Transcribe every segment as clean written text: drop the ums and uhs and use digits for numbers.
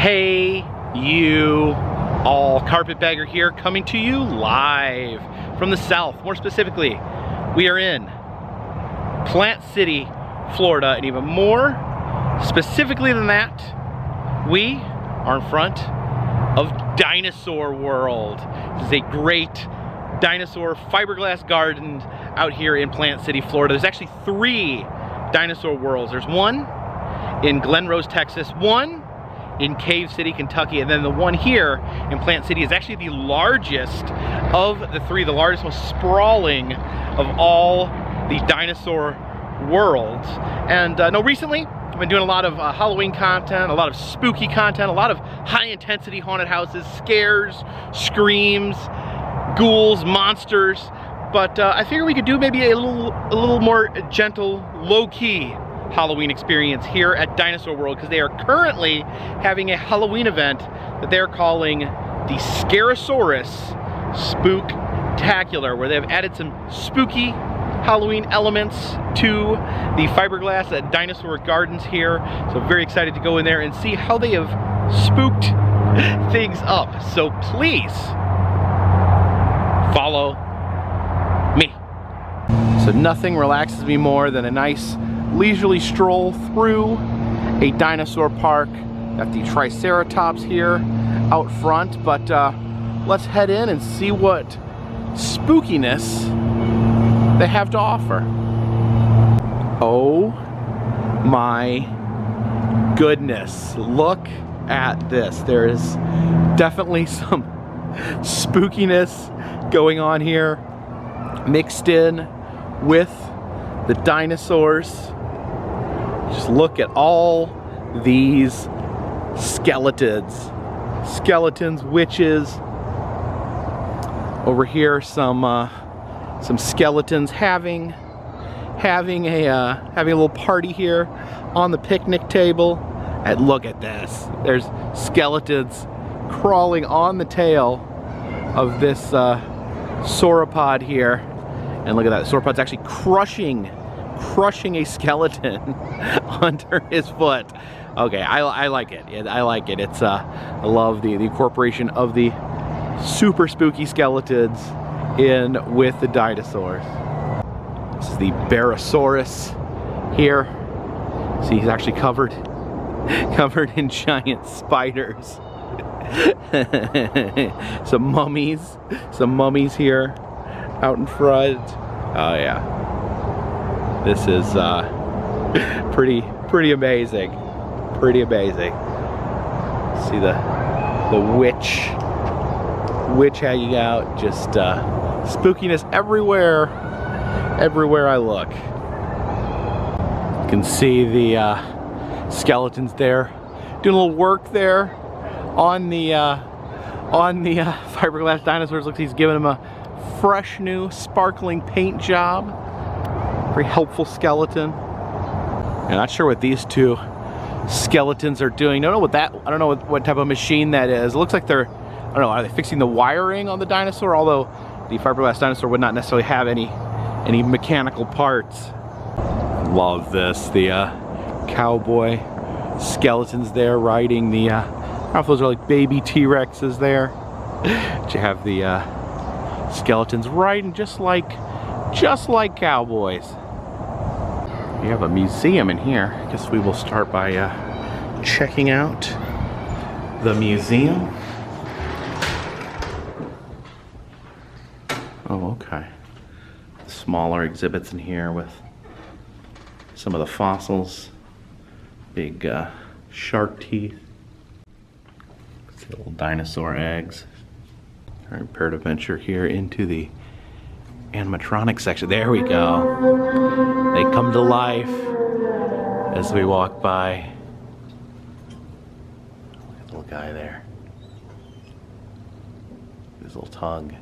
Hey, you all, Carpetbagger here, coming to you live from the south. More specifically, we are in Plant City, Florida, and even more specifically than that, we are in front of Dinosaur World. This is a great dinosaur fiberglass garden out here in Plant City, Florida. There's actually 3 dinosaur worlds. There's one in Glen Rose, Texas, one in Cave City, Kentucky, and then the one here in Plant City is actually the largest of the 3, the largest, most sprawling of all the dinosaur worlds. And recently I've been doing a lot of Halloween content, a lot of spooky content, a lot of high-intensity haunted houses, scares, screams, ghouls, monsters. But I figured we could do maybe a little more gentle, low-key Halloween experience here at Dinosaur World, because they are currently having a Halloween event that they're calling the Scare-O-Saurus Spooktacular, where they have added some spooky Halloween elements to the fiberglass at Dinosaur Gardens here. So very excited to go in there and see how they have spooked things up. So please follow me. So nothing relaxes me more than a nice leisurely stroll through a dinosaur park. Got the Triceratops here out front, but let's head in and see what spookiness they have to offer. Oh my goodness, look at this. There is definitely some spookiness going on here, mixed in with the dinosaurs. Just look at all these skeletons, witches. Over here, some skeletons having a little party here on the picnic table. And look at this. There's skeletons crawling on the tail of this sauropod here. And look at that, the sauropod's actually crushing a skeleton under his foot. Okay, I like it. I like it. It's I love the incorporation of the super spooky skeletons in with the dinosaurs. This is the Barosaurus here. See, he's actually covered in giant spiders. some mummies here out in front. Oh yeah. This is pretty amazing. Pretty amazing. See the witch hanging out. Just spookiness everywhere I look. You can see the skeletons there doing a little work there on the fiberglass dinosaurs. Looks like he's giving them a fresh new sparkling paint job. Very helpful skeleton. I'm not sure what these 2 skeletons are doing. I don't know what type of machine that is. It looks like they're, I don't know, are they fixing the wiring on the dinosaur? Although the fiberglass dinosaur would not necessarily have any mechanical parts. Love this. The cowboy skeletons there riding the, I don't know if those are like baby T-Rexes there. But you have the skeletons riding just like cowboys. We have a museum in here. I guess we will start by checking out the museum. Oh, okay. Smaller exhibits in here with some of the fossils. Big shark teeth. See little dinosaur eggs. All right, prepared to venture here into the animatronic section. There we go. They come to life as we walk by. Look at the little guy there. His little tongue.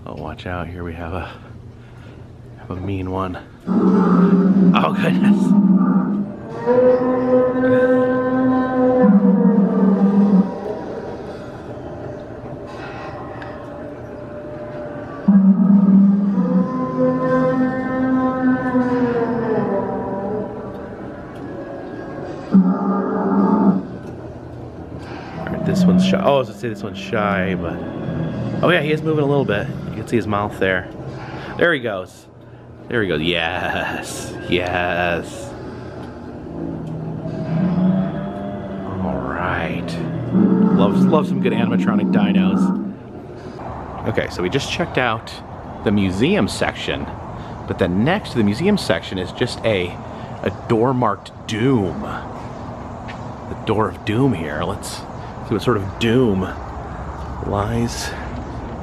Oh, watch out! Here we have a mean one. Oh goodness. this one's shy. Oh, I was gonna say this one's shy, but oh yeah, he is moving a little bit. You can see his mouth there. There he goes. There he goes. Yes, yes. All right. Love some good animatronic dinos. Okay, so we just checked out the museum section, but then next to the museum section is just a door marked Doom. The door of Doom here. Let's see what sort of doom lies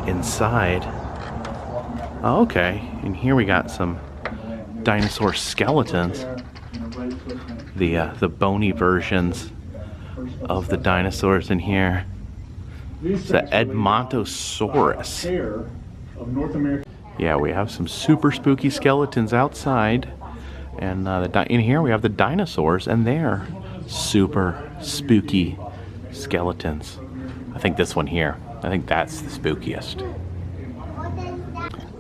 inside. Oh, okay, and here we got some dinosaur skeletons. The bony versions of the dinosaurs in here. It's the Edmontosaurus. Yeah, we have some super spooky skeletons outside, and in here we have the dinosaurs, and they're super spooky skeletons. I think this one here, I think that's the spookiest.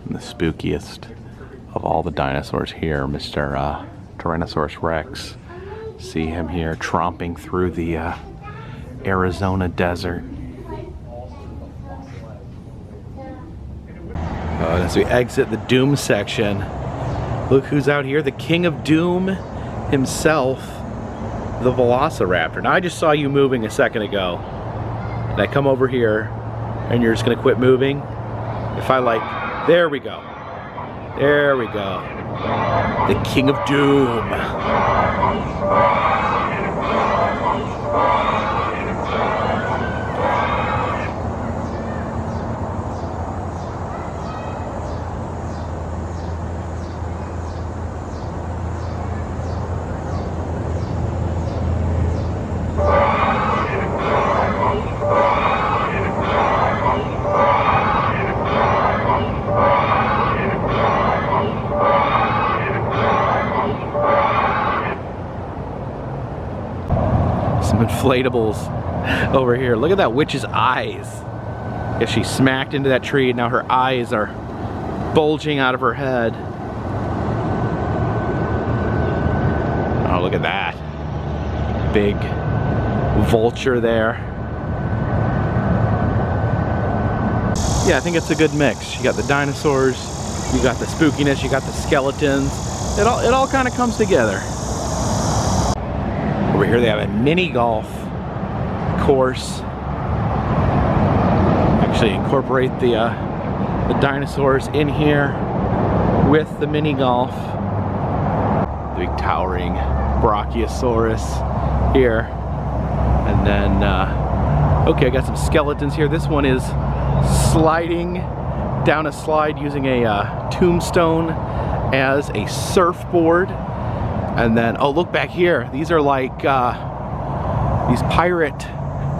And the spookiest of all the dinosaurs here, Mr. Tyrannosaurus Rex. See him here tromping through the Arizona desert. As we exit the Doom section, look who's out here, the King of Doom himself, the Velociraptor. Now I just saw you moving a second ago, and I come over here, and you're just gonna quit moving? If I like, there we go. There we go. The King of Doom. Inflatables over here. Look at that witch's eyes. Yeah, she smacked into that tree, and now her eyes are bulging out of her head. Oh, look at that. Big vulture there. Yeah, I think it's a good mix. You got the dinosaurs, you got the spookiness, you got the skeletons. It all kind of comes together. Over here they have a mini golf course. Actually incorporate the dinosaurs in here with the mini golf. The big towering Brachiosaurus here. And then, okay, I got some skeletons here. This one is sliding down a slide using a tombstone as a surfboard. And then, oh, look back here. These are like, these pirate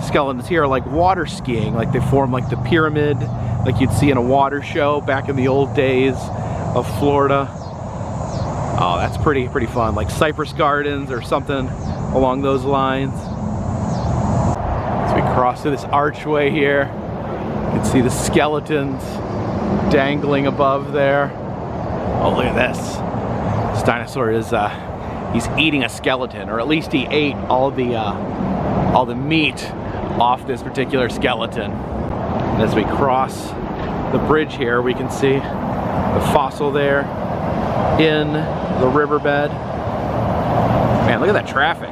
skeletons here are like water skiing. Like they form like the pyramid, like you'd see in a water show back in the old days of Florida. Oh, that's pretty fun. Like Cypress Gardens or something along those lines. As we cross through this archway here, you can see the skeletons dangling above there. Oh, look at this. This dinosaur is, he's eating a skeleton, or at least he ate all the meat off this particular skeleton. And as we cross the bridge here, we can see the fossil there in the riverbed. Man, look at that traffic.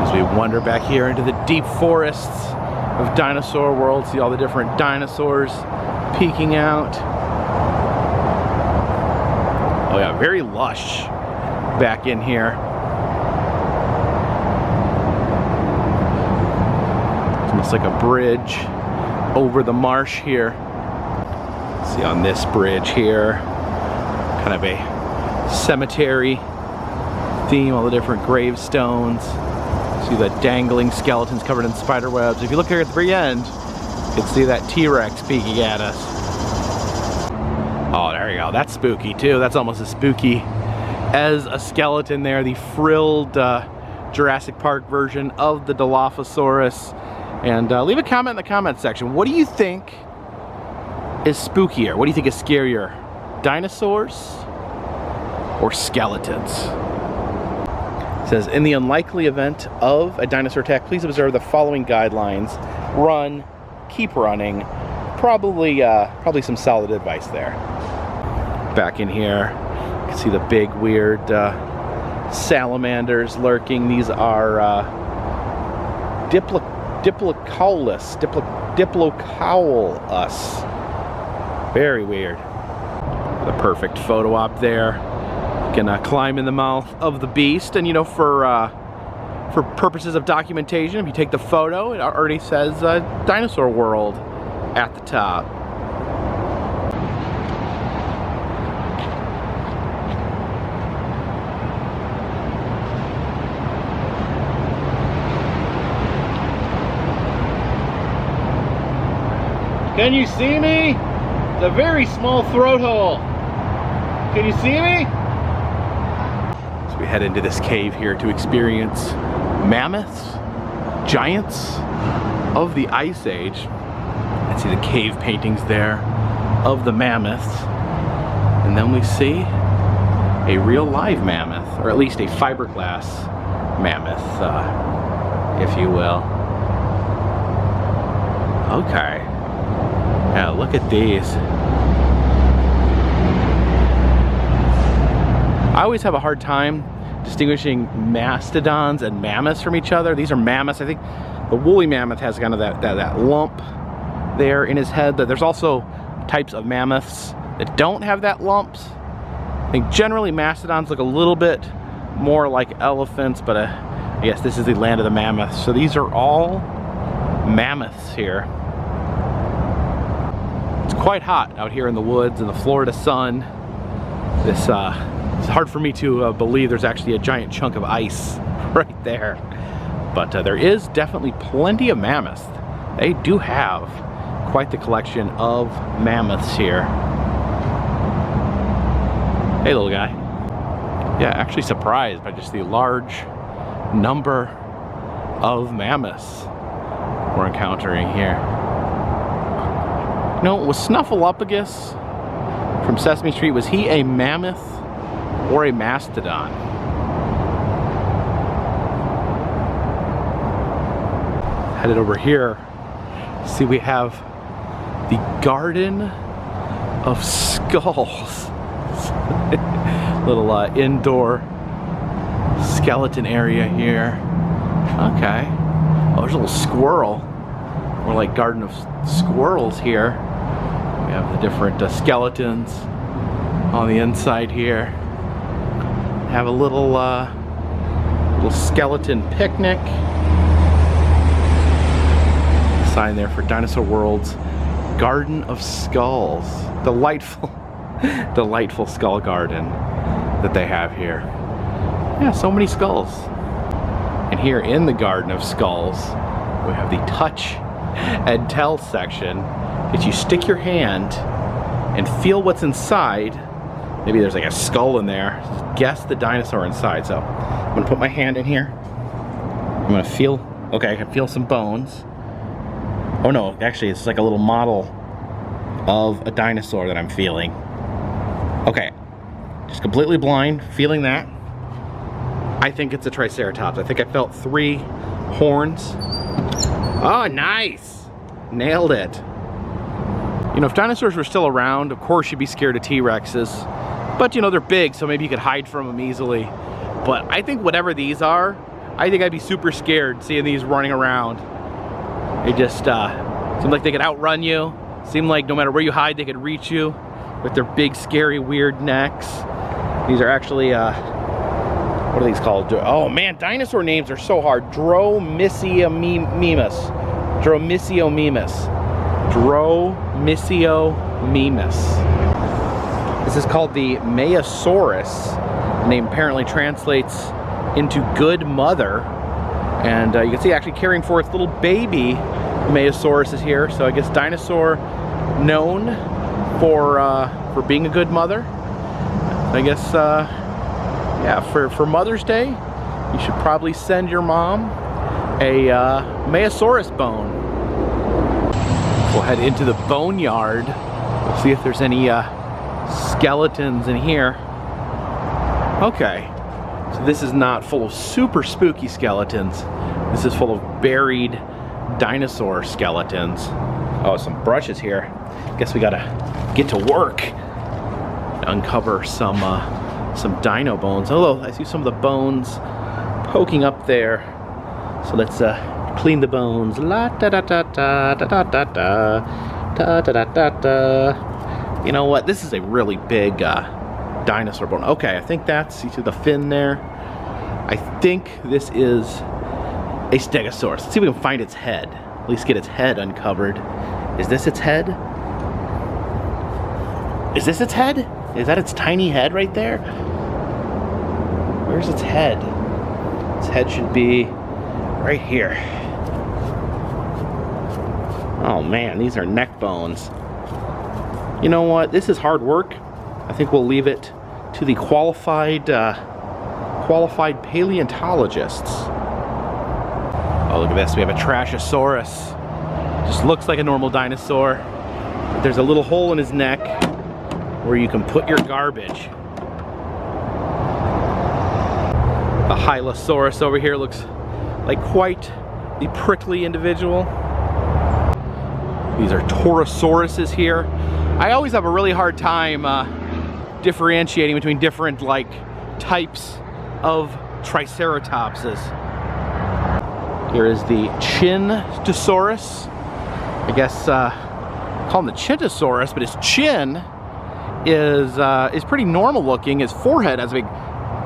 As we wander back here into the deep forests of Dinosaur World, see all the different dinosaurs peeking out. Oh yeah, very lush back in here. It's almost like a bridge over the marsh here. See on this bridge here, kind of a cemetery theme, all the different gravestones. See the dangling skeletons covered in spider webs. If you look here at the very end, you can see that T-Rex peeking at us. Oh, there you go. That's spooky too. That's almost as spooky as a skeleton there. The frilled Jurassic Park version of the Dilophosaurus. And leave a comment in the comment section. What do you think is spookier? What do you think is scarier? Dinosaurs or skeletons? It says, in the unlikely event of a dinosaur attack, please observe the following guidelines. Run, keep running. Probably some solid advice there. Back in here, you can see the big weird salamanders lurking. These are Diplocaulus. Very weird. The perfect photo op there. You can climb in the mouth of the beast, and you know, for purposes of documentation, if you take the photo, it already says Dinosaur World at the top. Can you see me? It's a very small throat hole. Can you see me? So we head into this cave here to experience mammoths, giants of the Ice Age. And see the cave paintings there of the mammoths. And then we see a real live mammoth, or at least a fiberglass mammoth, if you will. Okay. Yeah, look at these. I always have a hard time distinguishing mastodons and mammoths from each other. These are mammoths. I think the woolly mammoth has kind of that lump there in his head. There's also types of mammoths that don't have that lumps. I think generally mastodons look a little bit more like elephants, but I guess this is the land of the mammoths. So these are all mammoths here. It's quite hot out here in the woods in the Florida sun. It's hard for me to believe there's actually a giant chunk of ice right there. But there is definitely plenty of mammoths. They do have quite the collection of mammoths here. Hey, little guy. Yeah, actually surprised by just the large number of mammoths we're encountering here. You know, was Snuffleupagus from Sesame Street, was he a mammoth or a mastodon? Headed over here, see we have the Garden of Skulls. Little indoor skeleton area here. Okay. Oh, there's a little squirrel. More like Garden of Squirrels here. We have the different skeletons on the inside here. Have a little skeleton picnic. Sign there for Dinosaur World's Garden of Skulls. Delightful, delightful skull garden that they have here. Yeah, so many skulls. And here in the Garden of Skulls, we have the touch and tell section. That you stick your hand and feel what's inside. Maybe there's like a skull in there. Guess the dinosaur inside. So I'm gonna put my hand in here. I'm gonna feel, okay, I can feel some bones. Oh no, actually it's like a little model of a dinosaur that I'm feeling. Okay, just completely blind, feeling that. I think it's a Triceratops. I think I felt 3 horns. Oh, nice! Nailed it. You know, if dinosaurs were still around, of course you'd be scared of T-Rexes. But you know, they're big, so maybe you could hide from them easily. But I think whatever these are, I think I'd be super scared seeing these running around. They just seem like they could outrun you. Seem like no matter where you hide, they could reach you with their big, scary, weird necks. These are actually, what are these called? Oh man, dinosaur names are so hard. Dromisiomimus. This is called the Meiosaurus. The name apparently translates into good mother. And you can see actually carrying forth little baby Meiosaurus is here. So I guess dinosaur known for being a good mother. I guess, yeah, for Mother's Day, you should probably send your mom a Meiosaurus bone. We'll head into the boneyard. We'll see if there's any skeletons in here. Okay, So this is not full of super spooky skeletons. This is full of buried dinosaur skeletons. Oh, some brushes here. Guess we gotta get to work. Uncover some dino bones. Although I see some of the bones poking up there. So let's clean the bones. La da da da da da da da da da da da da. You know what? This is a really big dinosaur bone. Okay, I think that's, you see the fin there? I think this is a Stegosaurus. Let's see if we can find its head. At least get its head uncovered. Is this its head? Is this its head? Is that its tiny head right there? Where's its head? Its head should be right here. Oh man, these are neck bones. You know what? This is hard work. I think we'll leave it to the qualified paleontologists. Oh, look at this. We have a Trashosaurus. Just looks like a normal dinosaur. But there's a little hole in his neck where you can put your garbage. The Hylosaurus over here looks like quite the prickly individual. These are Taurosauruses here. I always have a really hard time differentiating between different types of Triceratopses. Here is the Chintosaurus. I guess call him the Chintosaurus, but his chin is pretty normal looking. His forehead has a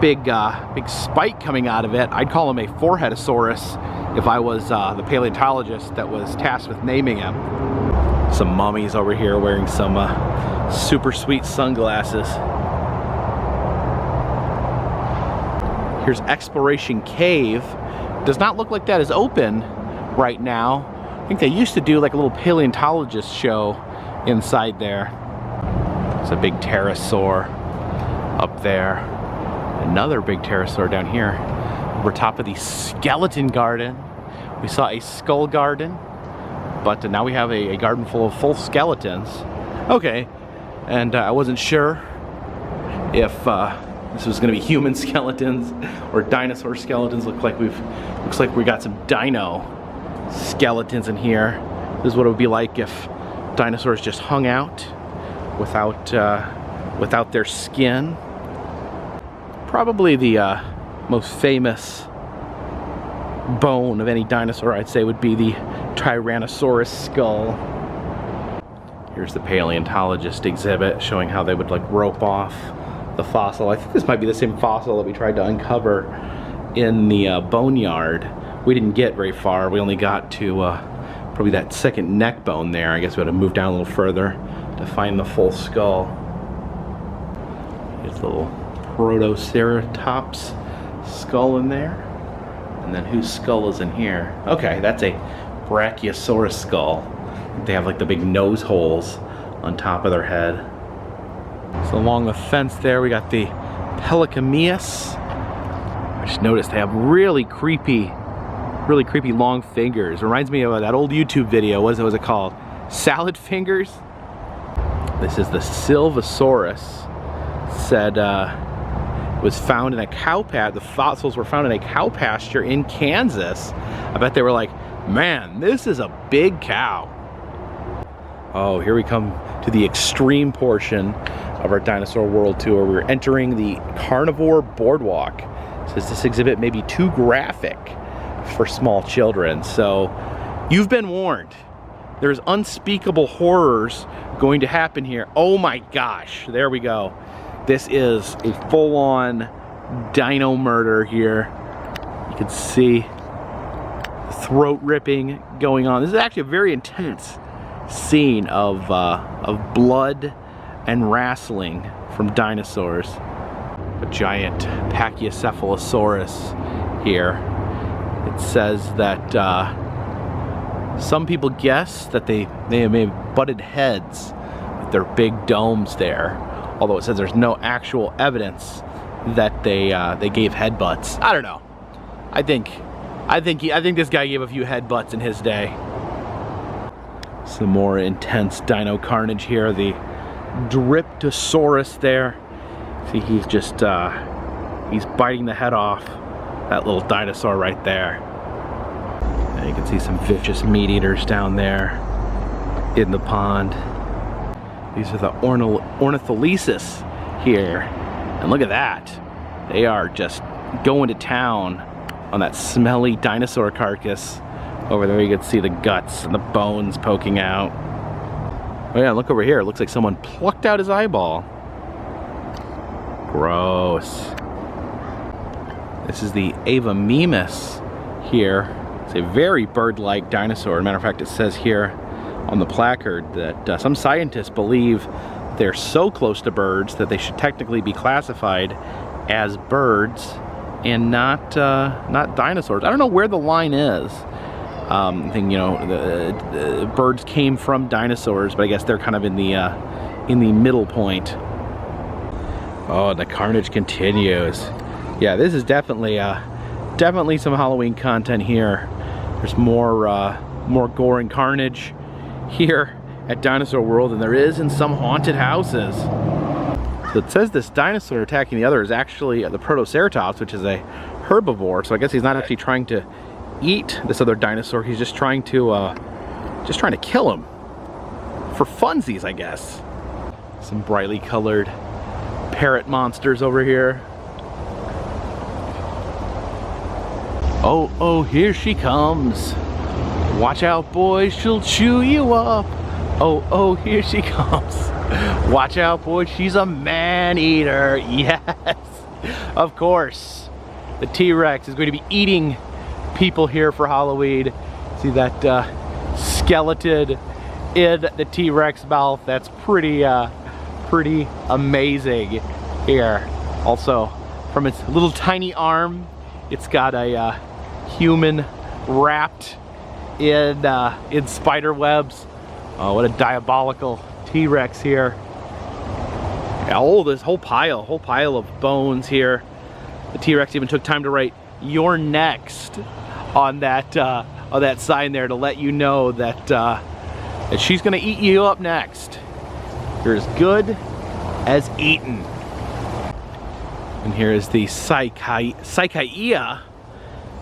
big spike coming out of it. I'd call him a foreheadosaurus if I was the paleontologist that was tasked with naming him. Some mummies over here wearing some super sweet sunglasses. Here's Exploration Cave. Does not look like that is open right now. I think they used to do like a little paleontologist show inside there. There's a big pterosaur up there. Another big pterosaur down here. Over top of the skeleton garden. We saw a skull garden, but now we have a garden full of full skeletons. Okay, and I wasn't sure if this was going to be human skeletons or dinosaur skeletons. Looks like we got some dino skeletons in here. This is what it would be like if dinosaurs just hung out without their skin. Probably the most famous bone of any dinosaur, I'd say, would be the Tyrannosaurus skull. Here's the paleontologist exhibit showing how they would rope off the fossil. I think this might be the same fossil that we tried to uncover in the boneyard. We didn't get very far. We only got to probably that second neck bone there. I guess we had to move down a little further to find the full skull. Here's a little Protoceratops skull in there. And then whose skull is in here? Okay, that's a Brachiosaurus skull. They have the big nose holes on top of their head. So along the fence there, we got the Pelecameus. I just noticed they have really creepy long fingers. Reminds me of that old YouTube video. What was it called? Salad fingers? This is the Silvosaurus. Said it was found in a cow pasture. The fossils were found in a cow pasture in Kansas. I bet they were like, man, this is a big cow. Oh, here we come to the extreme portion of our Dinosaur World Tour. We're entering the Carnivore boardwalk. It says this exhibit may be too graphic for small children. So you've been warned. There's unspeakable horrors going to happen here. Oh my gosh, there we go. This is a full-on dino murder here. You can see throat ripping going on. This is actually a very intense scene of blood and wrestling from dinosaurs. A giant Pachycephalosaurus here. It says that some people guess that they may have butted heads with their big domes there. Although it says there's no actual evidence that they gave headbutts. I don't know. I think this guy gave a few headbutts in his day. Some more intense dino carnage here. The Dryptosaurus there. See, he's just He's biting the head off that little dinosaur right there. And you can see some vicious meat eaters down there in the pond. These are the ornitholesis here. And look at that. They are just going to town on that smelly dinosaur carcass. Over there you can see the guts and the bones poking out. Oh yeah, look over here. It looks like someone plucked out his eyeball. Gross. This is the Avamimus here. It's a very bird-like dinosaur. As a matter of fact, it says here on the placard that some scientists believe they're so close to birds that they should technically be classified as birds and not dinosaurs. I don't know where the line is. I think, you know, the birds came from dinosaurs, but I guess they're kind of in the middle point. Oh, the carnage continues. Yeah, this is definitely some Halloween content here. There's more gore and carnage here at Dinosaur World than there is in some haunted houses. So it says this dinosaur attacking the other is actually the Protoceratops, which is a herbivore. So I guess he's not actually trying to eat this other dinosaur. He's just trying to kill him for funsies, I guess. Some brightly colored parrot monsters over here. Oh, here she comes. Watch out, boys, she'll chew you up. Oh, here she comes. Watch out, boys, she's a man-eater. Yes, of course. The T-Rex is going to be eating people here for Halloween. See that skeleton in the T-Rex mouth? That's pretty amazing here. Also, from its little tiny arm, it's got a human wrapped in spider webs. Oh, what a diabolical T-Rex here. Oh, this whole pile of bones here. The T-Rex even took time to write "You're next" on that sign there to let you know that that she's gonna eat you up next. You're as good as eaten. And here is the Psychaea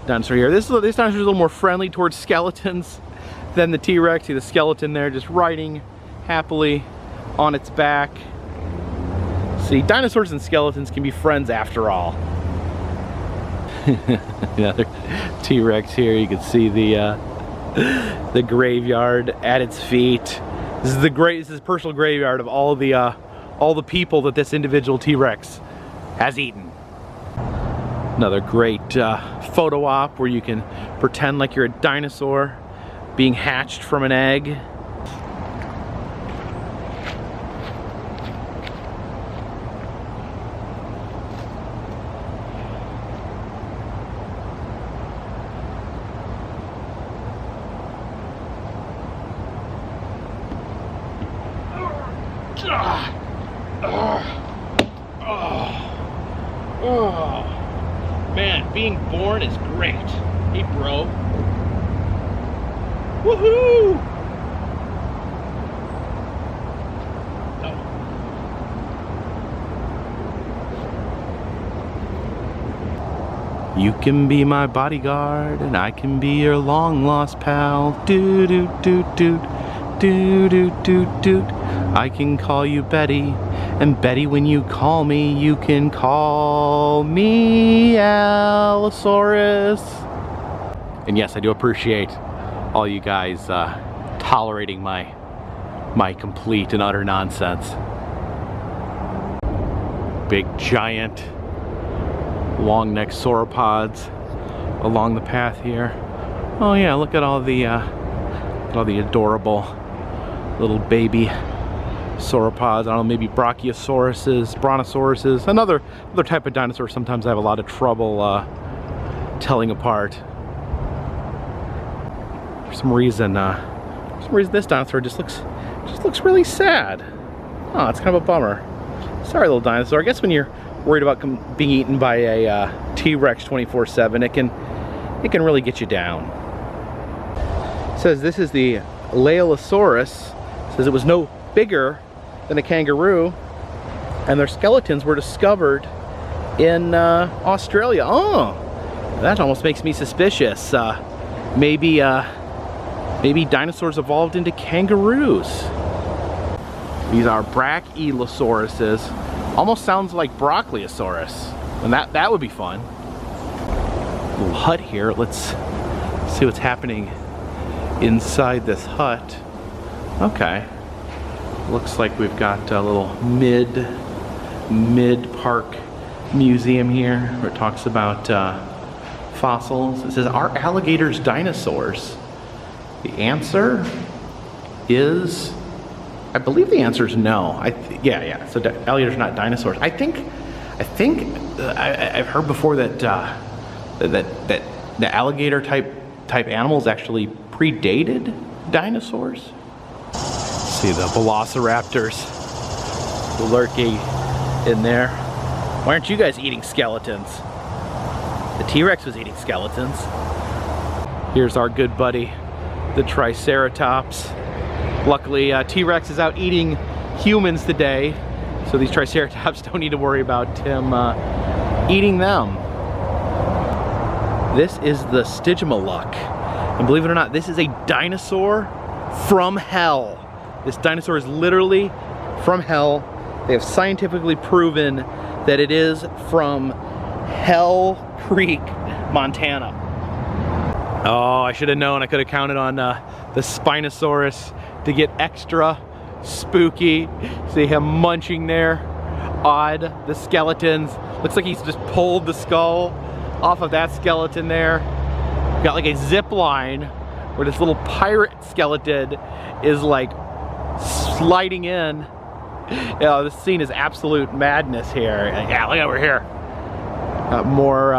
dinosaur here. This dinosaur is a little more friendly towards skeletons than the T-Rex. See the skeleton there just riding happily on its back. See, dinosaurs and skeletons can be friends after all. Another T-Rex here. You can see the graveyard at its feet. This is a personal graveyard of all the people that this individual T-Rex has eaten. Another great photo op where you can pretend like you're a dinosaur being hatched from an egg. Oh, man, being born is great. Hey, bro. Woohoo! Oh. You can be my bodyguard, and I can be your long-lost pal. Do-do-do-do, do-do-do-do. I can call you Betty, and Betty, when you call me, you can call me Allosaurus. And yes, I do appreciate all you guys tolerating my complete and utter nonsense. Big, giant, long-necked sauropods along the path here. Oh yeah, look at all the adorable little baby sauropods. I don't know, maybe brachiosauruses, brontosauruses, another type of dinosaur. Sometimes I have a lot of trouble telling apart. For some reason this dinosaur just looks really sad. Oh, it's kind of a bummer. Sorry, little dinosaur. I guess when you're worried about being eaten by a T-Rex 24/7, it can really get you down. It says this is the Paleosaurus. It says it was no bigger than a kangaroo, and their skeletons were discovered in Australia. Oh, that almost makes me suspicious. Maybe dinosaurs evolved into kangaroos. These are Brachylosauruses. Almost sounds like Broccoliosaurus. And that would be fun. Little hut here. Let's see what's happening inside this hut. Okay. Looks like we've got a little mid-park museum here where it talks about fossils. It says, are alligators dinosaurs? The answer is, I believe the answer is no. Yeah. So alligators are not dinosaurs. I think I've heard before that that the alligator type animals actually predated dinosaurs. See the velociraptors lurking in there. Why aren't you guys eating skeletons? The T-Rex was eating skeletons. Here's our good buddy, the Triceratops. Luckily, T-Rex is out eating humans today, so these Triceratops don't need to worry about him eating them. This is the Stygimaluck, and believe it or not, this is a dinosaur from hell. This dinosaur is literally from hell. They have scientifically proven that it is from Hell Creek, Montana. Oh, I should have known. I could have counted on the Spinosaurus to get extra spooky. See him munching there. Odd. The skeletons. Looks like he's just pulled the skull off of that skeleton there. Got like a zip line where this little pirate skeleton is like sliding in. You know, this scene is absolute madness here. Yeah, look over here. More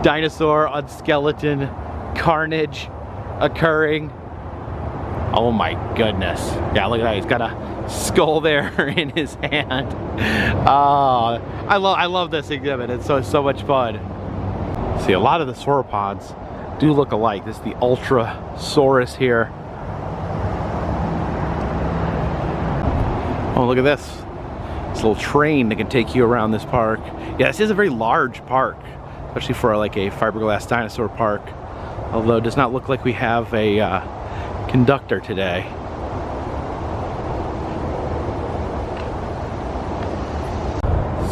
dinosaur on skeleton carnage occurring. Oh my goodness. Yeah, look at that. He's got a skull there in his hand. I love this exhibit. It's so much fun. See, a lot of the sauropods do look alike. This is the Ultrasaurus here. Oh, look at this. This little train that can take you around this park. Yeah, this is a very large park, especially for like a fiberglass dinosaur park. Although it does not look like we have a conductor today.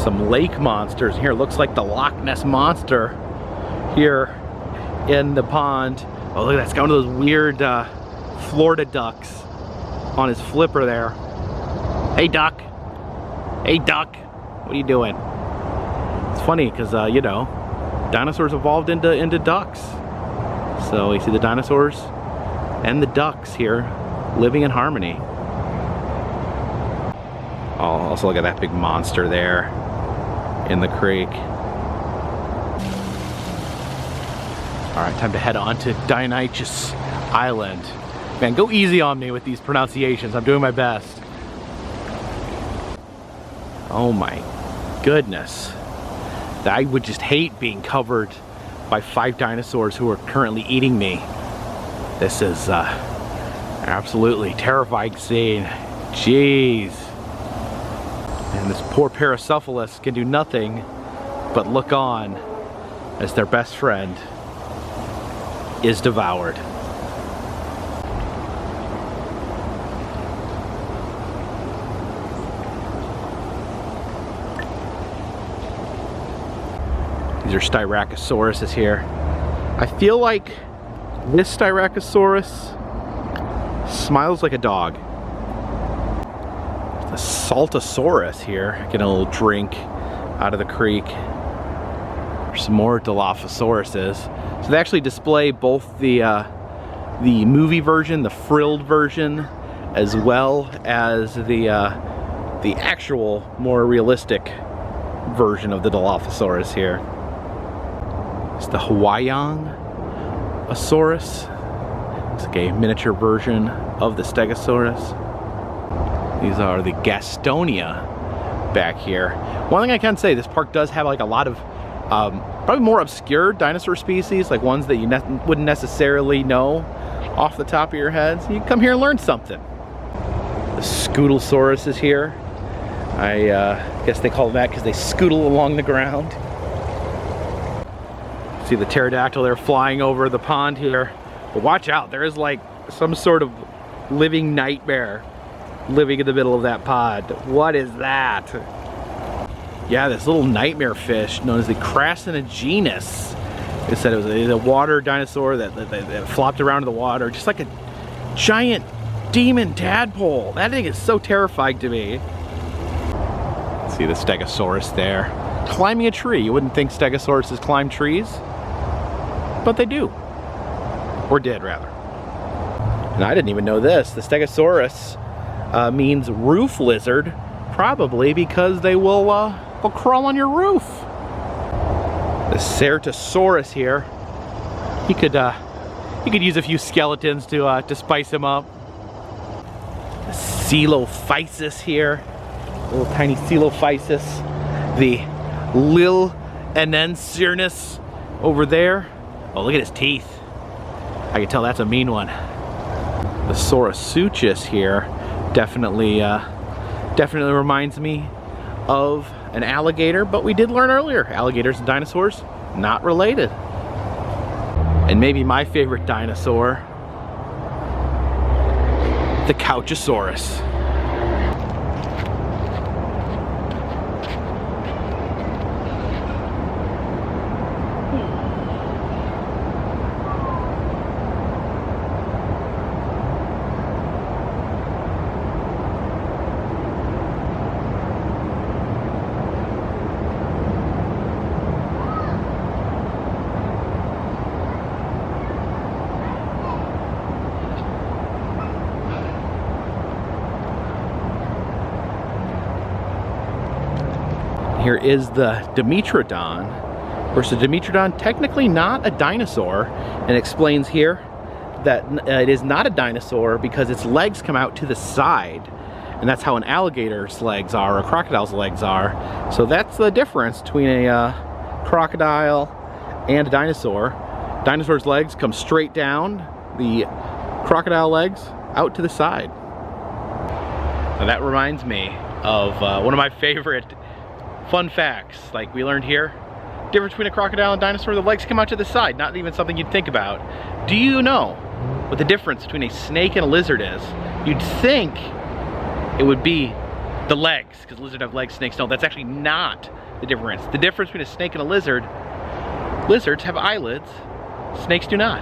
Some lake monsters here. Looks like the Loch Ness Monster here in the pond. Oh, look at that. It's got one of those weird Florida ducks on his flipper there. Hey, duck. Hey, duck. What are you doing? It's funny because, you know, dinosaurs evolved into ducks. So you see the dinosaurs and the ducks here living in harmony. Oh, also look at that big monster there in the creek. All right, time to head on to Dionysus Island. Man, go easy on me with these pronunciations. I'm doing my best. Oh my goodness. I would just hate being covered by 5 dinosaurs who are currently eating me. This is an absolutely terrifying scene. Jeez. And this poor Paracephalus can do nothing but look on as their best friend is devoured. These are Styracosaurus here. I feel like this Styracosaurus smiles like a dog. The Saltosaurus here, getting a little drink out of the creek. There's some more Dilophosauruses. So they actually display both the movie version, the frilled version, as well as the actual, more realistic version of the Dilophosaurus here. It's the Huayangosaurus. It's like a miniature version of the Stegosaurus. These are the Gastonia back here. One thing I can say, this park does have like a lot of probably more obscure dinosaur species, like ones that you wouldn't necessarily know off the top of your head. So you can come here and learn something. The Scutelsaurus is here. I Guess they call them that because they scootle along the ground. See the pterodactyl there flying over the pond here. But watch out, there is like some sort of living nightmare living in the middle of that pond. What is that? Yeah, this little nightmare fish known as the Carcinogenus. They said it was a water dinosaur that flopped around in the water, just like a giant demon tadpole. That thing is so terrifying to me. See the Stegosaurus there, climbing a tree. You wouldn't think Stegosauruses climb trees, but they do. Or did, rather. And I didn't even know this. The Stegosaurus means roof lizard, probably because they will crawl on your roof. The Ceratosaurus here, you could use a few skeletons to spice him up. The Coelophysis here, little tiny Coelophysis. The Lil Enensirenus over there. Oh, look at his teeth. I can tell that's a mean one. The Saurosuchus here definitely reminds me of an alligator, but we did learn earlier, alligators and dinosaurs, not related. And maybe my favorite dinosaur, the Couchosaurus. Here is the dimetrodon. Of course, the dimetrodon, technically not a dinosaur, and explains here that it is not a dinosaur because its legs come out to the side, and that's how an alligator's legs are, or a crocodile's legs are. So that's the difference between a crocodile and a dinosaur. Dinosaur's legs come straight down, the crocodile legs out to the side. Now that reminds me of one of my favorite fun facts, like we learned here. Difference between a crocodile and dinosaur, the legs come out to the side, not even something you'd think about. Do you know what the difference between a snake and a lizard is? You'd think it would be the legs, because lizards have legs, snakes don't. That's actually not the difference. The difference between a snake and a lizard, lizards have eyelids, snakes do not.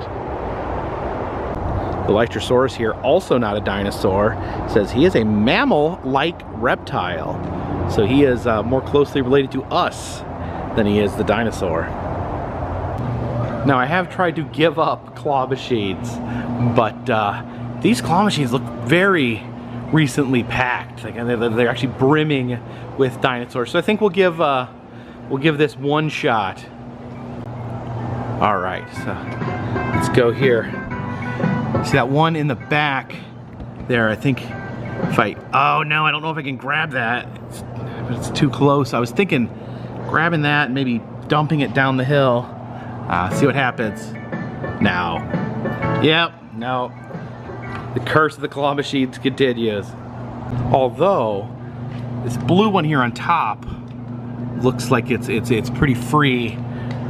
The Lytrosaurus here, also not a dinosaur, says he is a mammal-like reptile. So he is more closely related to us than he is the dinosaur. Now I have tried to give up claw machines, but these claw machines look very recently packed. Like, they're actually brimming with dinosaurs. So I think we'll give this one shot. All right, so let's go here. See that one in the back there? I think if oh no, I don't know if I can grab that. It's too close. I was thinking grabbing that and maybe dumping it down the hill. See what happens. No. Yep, no. The curse of the claw machines continues. Although, this blue one here on top looks like it's pretty free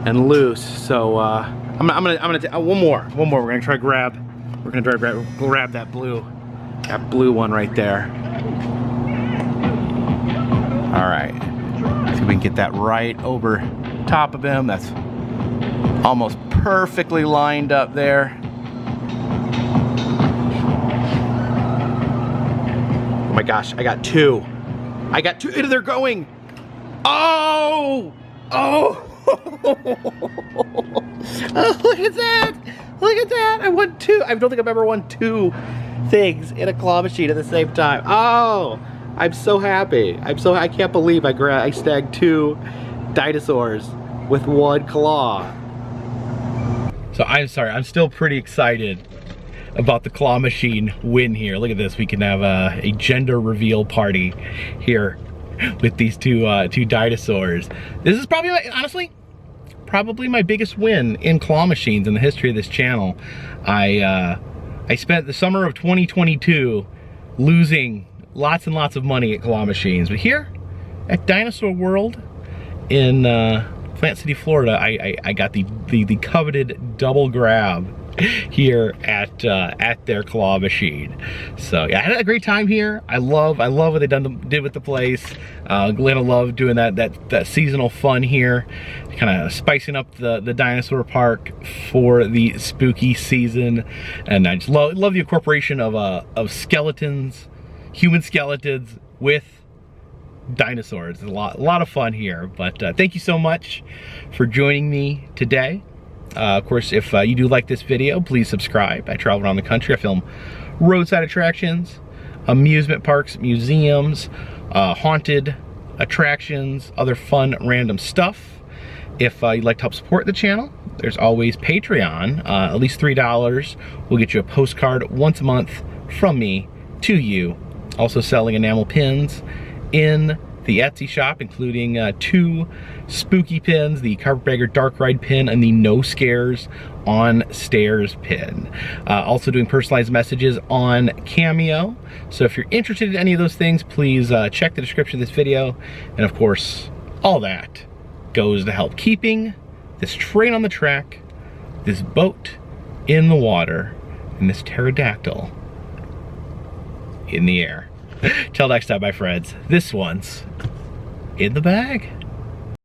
and loose. So I'm gonna take one more. We're gonna try grab that blue one right there. All right, see if we can get that right over top of him. That's almost perfectly lined up there. Oh my gosh, I got two. They're going. Oh! Oh! Oh, look at that! Look at that! I won two. I don't think I've ever won two things in a claw machine at the same time. Oh! I'm so happy. I can't believe I snagged two dinosaurs with one claw. So I'm sorry, I'm still pretty excited about the claw machine win here. Look at this, we can have a gender reveal party here with these two dinosaurs. This is probably, honestly, probably my biggest win in claw machines in the history of this channel. I spent the summer of 2022 losing lots and lots of money at claw machines, but here at Dinosaur World in Plant City, Florida. I got the coveted double grab here at their claw machine. So yeah, I had a great time here. I love what they did with the place. Glenn love doing that seasonal fun here, kind of spicing up the dinosaur park for the spooky season. And I just love the incorporation of skeletons, human skeletons with dinosaurs. It's a lot of fun here. But thank you so much for joining me today. Of course, if you do like this video, please subscribe. I travel around the country. I film roadside attractions, amusement parks, museums, haunted attractions, other fun random stuff. If you'd like to help support the channel, there's always Patreon. At least $3 will get you a postcard once a month from me to you. Also selling enamel pins in the Etsy shop, including 2 spooky pins, the Carpetbagger Dark Ride pin and the No Scares on Stairs pin. Also doing personalized messages on Cameo. So if you're interested in any of those things, please check the description of this video. And of course, all that goes to help keeping this train on the track, this boat in the water, and this pterodactyl in the air. Till next time, my friends, this one's in the bag.